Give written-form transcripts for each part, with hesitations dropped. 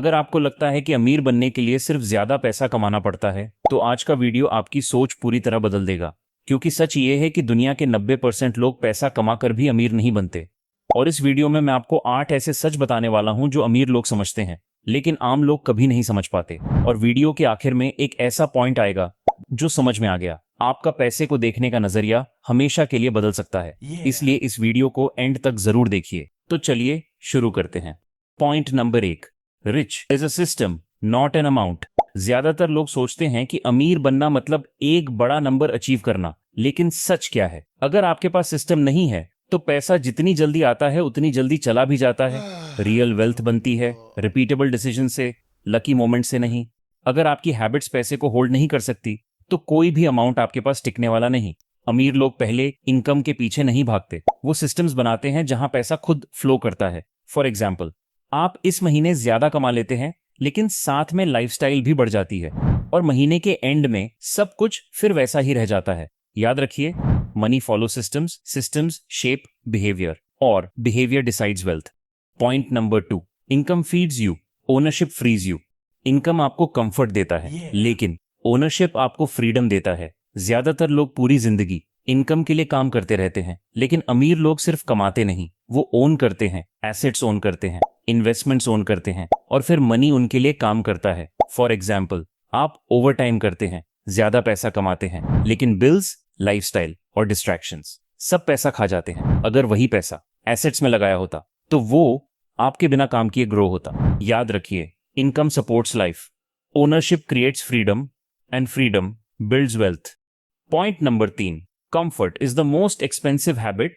अगर आपको लगता है कि अमीर बनने के लिए सिर्फ ज्यादा पैसा कमाना पड़ता है, तो आज का वीडियो आपकी सोच पूरी तरह बदल देगा। क्योंकि सच ये है कि दुनिया के 90% लोग पैसा कमाकर भी अमीर नहीं बनते। और इस वीडियो में मैं आपको 8 ऐसे सच बताने वाला हूं जो अमीर लोग समझते हैं, लेकिन आम लोग कभी नहीं समझ पाते। और वीडियो के आखिर में एक ऐसा पॉइंट आएगा जो समझ में आ गया, आपका पैसे को देखने का नजरिया हमेशा के लिए बदल सकता है। इसलिए इस वीडियो को एंड तक जरूर देखिए। तो चलिए शुरू करते हैं। Point number 1, rich is a system not an amount. ज्यादातर लोग सोचते हैं कि अमीर बनना मतलब एक बड़ा नंबर अचीव करना, लेकिन सच क्या है? अगर आपके पास सिस्टम नहीं है तो पैसा जितनी जल्दी आता है उतनी जल्दी चला भी जाता है। रियल वेल्थ बनती है रिपीटेबल डिसीजन से, लकी मोमेंट से नहीं। अगर आपकी हैबिट्स पैसे को होल्ड नहीं कर सकती तो कोई भी अमाउंट आपके पास टिकने वाला नहीं। अमीर लोग पहले इनकम के पीछे नहीं भागते, वो सिस्टम्स बनाते हैं जहां पैसा खुद फ्लो करता है। फॉर एग्जाम्पल, आप इस महीने ज्यादा कमा लेते हैं, लेकिन साथ में लाइफस्टाइल भी बढ़ जाती है, और महीने के एंड में सब कुछ फिर वैसा ही रह जाता है। याद रखिए, money follow systems, systems shape behaviour, और behaviour decides wealth. Point number 2, income feeds you, ownership freeze you. Income आपको कंफर्ट देता है, लेकिन ओनरशिप आपको फ्रीडम देता है। ज्यादातर लोग पूरी जिंदगी इनकम के लिए काम करते रहते हैं, लेकिन अमीर लोग सिर्फ कमाते नहीं, वो ओन करते हैं, एसेट्स ओन करते हैं, इन्वेस्टमेंट्स ओन करते हैं, और फिर मनी उनके लिए काम करता है। फॉर एग्जाम्पल, आप ओवर टाइम करते हैं, ज्यादा पैसा कमाते हैं, लेकिन बिल्स, लाइफस्टाइल और डिस्ट्रैक्शंस सब पैसा खा जाते हैं। अगर वही पैसा एसेट्स में लगाया होता तो वो आपके बिना काम किए ग्रो होता। याद रखिए, income supports life, ownership creates freedom, and freedom builds wealth. Point number 3, comfort is the most expensive habit.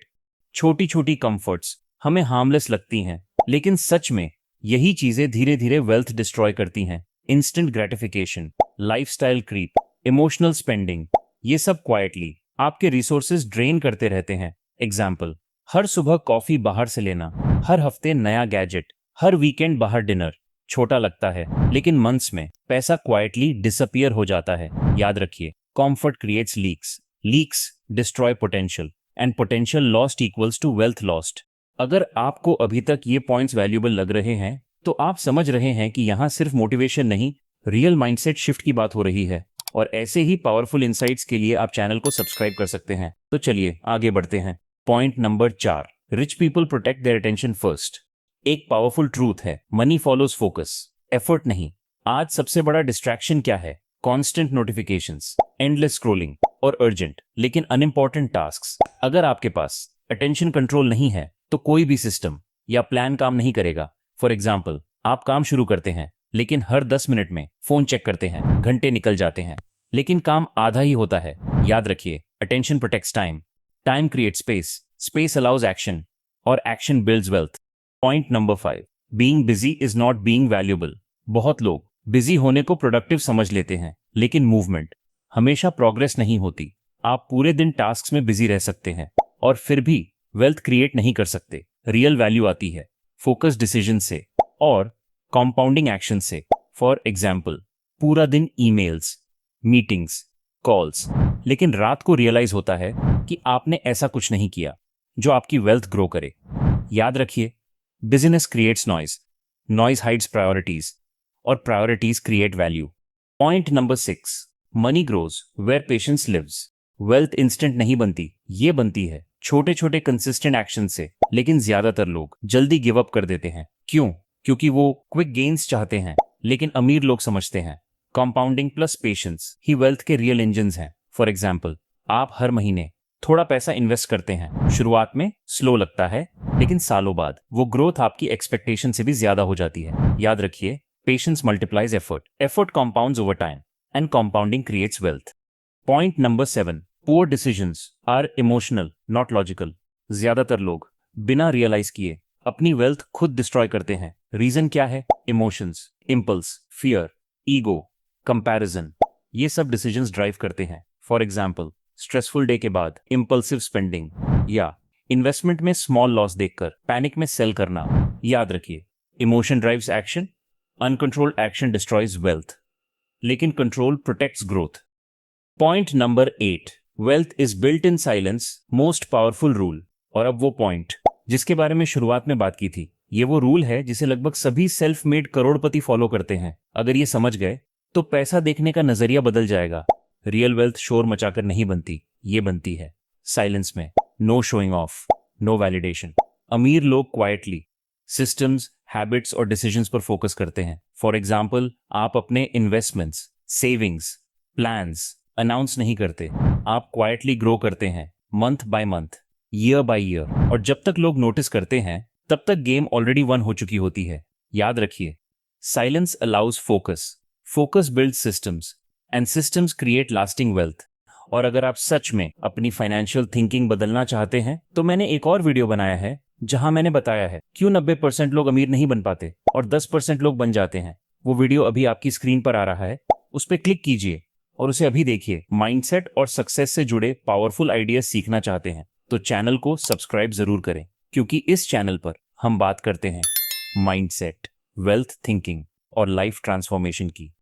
छोटी छोटी कंफर्ट्स हमें हार्मलेस लगती हैं, लेकिन सच में यही चीजें धीरे धीरे वेल्थ डिस्ट्रॉय करती हैं। Instant gratification, lifestyle creep, emotional spending, ये सब क्वाइटली आपके रिसोर्सेज ड्रेन करते रहते हैं। एग्जाम्पल, हर सुबह कॉफी बाहर से लेना, हर हफ्ते नया गैजेट, हर वीकेंड बाहर डिनर। छोटा लगता है, लेकिन मंथ्स में पैसा क्वाइटली डिसअपियर हो जाता है। याद रखिए, comfort creates leaks, leaks destroy potential, and potential lost equals to wealth lost. अगर आपको अभी तक ये पॉइंट्स वैल्यूएबल लग रहे हैं, तो आप समझ रहे हैं कि यहाँ सिर्फ मोटिवेशन नहीं, रियल माइंडसेट शिफ्ट की बात हो रही है। और ऐसे ही पावरफुल इंसाइट्स के लिए आप चैनल को सब्सक्राइब कर सकते हैं। तो चलिए आगे बढ़ते हैं। Point number 4, rich people protect their attention first. एक पावरफुल ट्रूथ है, मनी फॉलोज फोकस, एफर्ट नहीं। आज सबसे बड़ा डिस्ट्रैक्शन क्या है? कॉन्स्टेंट नोटिफिकेशंस, एंडलेस स्क्रोलिंग, और अर्जेंट लेकिन अनइम्पॉर्टेंट टास्क्स। अगर आपके पास अटेंशन कंट्रोल नहीं है तो कोई भी सिस्टम या प्लान काम नहीं करेगा। फॉर एग्जाम्पल, आप काम शुरू करते हैं, लेकिन हर 10 मिनट में फोन चेक करते हैं, घंटे निकल जाते हैं, लेकिन काम आधा ही होता है। याद रखिए, attention protects time, time creates space, space allows action, और action builds wealth. Point number 5, being busy is not being valuable. बहुत लोग बिजी होने को प्रोडक्टिव समझ लेते हैं, लेकिन मूवमेंट हमेशा प्रोग्रेस नहीं होती। आप पूरे दिन टास्क्स में बिजी रह सकते हैं और फिर भी वेल्थ क्रिएट नहीं कर सकते। रियल वैल्यू आती है फोकस डिसीजन से और कंपाउंडिंग एक्शन से। फॉर एग्जाम्पल, पूरा दिन ईमेल्स, मीटिंग्स, कॉल्स, लेकिन रात को रियलाइज होता है कि आपने ऐसा कुछ नहीं किया जो आपकी वेल्थ ग्रो करे। याद रखिए, business creates noise, noise hides priorities, और priorities create value. Point number 6, money grows where patience lives. Wealth instant नहीं बनती, ये बनती है छोटे छोटे कंसिस्टेंट एक्शन से। लेकिन ज्यादातर लोग जल्दी गिव अप कर देते हैं। क्यों? क्योंकि वो क्विक गेन्स चाहते हैं। लेकिन अमीर लोग समझते हैं कंपाउंडिंग प्लस पेशेंस ही वेल्थ के रियल इंजन्स हैं। फॉर एग्जाम्पल, आप हर महीने थोड़ा पैसा इन्वेस्ट करते हैं। शुरुआत में स्लो लगता है, लेकिन सालों बाद वो ग्रोथ आपकी एक्सपेक्टेशन से भी ज्यादा हो जाती है। याद रखिए, patience multiplies effort, effort compounds over time, and compounding creates wealth. Point number 7, poor decisions are emotional not logical. ज्यादातर लोग बिना रियलाइज किए अपनी वेल्थ खुद डिस्ट्रॉय करते हैं। रीजन क्या है? Emotions, impulse, fear, ego, comparison, ये सब डिसीजंस ड्राइव करते हैं। फॉर एग्जाम्पल, स्ट्रेसफुल डे के बाद इंपल्सिव स्पेंडिंग, या इन्वेस्टमेंट में स्मॉल लॉस देखकर पैनिक में सेल करना। याद रखिए, emotion drives action, uncontrolled action destroys wealth, लेकिन control protects growth. Point number 8, wealth is built in silence, most powerful rule. और अब वो पॉइंट जिसके बारे में शुरुआत में बात की थी, ये वो रूल है जिसे लगभग सभी सेल्फ मेड करोड़पति फॉलो करते हैं। अगर ये समझ गए तो पैसा देखने का नजरिया बदल जाएगा। रियल वेल्थ शोर मचाकर नहीं बनती, ये बनती है साइलेंस में। No showing off, no validation. अमीर लोग क्वाइटली सिस्टम्स, हैबिट्स और डिसीजंस पर फोकस करते हैं। फॉर एग्जाम्पल, आप अपने इन्वेस्टमेंट्स, सेविंग्स, प्लान्स अनाउंस नहीं करते। आप क्वाइटली ग्रो करते हैं month by month, year by year. और जब तक लोग नोटिस करते हैं तब तक गेम ऑलरेडी वन हो चुकी होती है। याद रखिए, silence allows focus, focus build systems and systems create lasting wealth. और अगर आप सच में अपनी फाइनेंशियल थिंकिंग बदलना चाहते हैं तो मैंने एक और वीडियो बनाया है जहां मैंने बताया है क्यों 90% लोग अमीर नहीं बन पाते और 10% लोग बन जाते हैं। वो वीडियो अभी आपकी स्क्रीन पर आ रहा है, उस पर क्लिक कीजिए और उसे अभी देखिए। माइंडसेट और सक्सेस से जुड़े पावरफुल आइडियाज सीखना चाहते हैं तो चैनल को सब्सक्राइब जरूर करें, क्योंकि इस चैनल पर हम बात करते हैं माइंडसेट, वेल्थ थिंकिंग और लाइफ ट्रांसफॉर्मेशन की।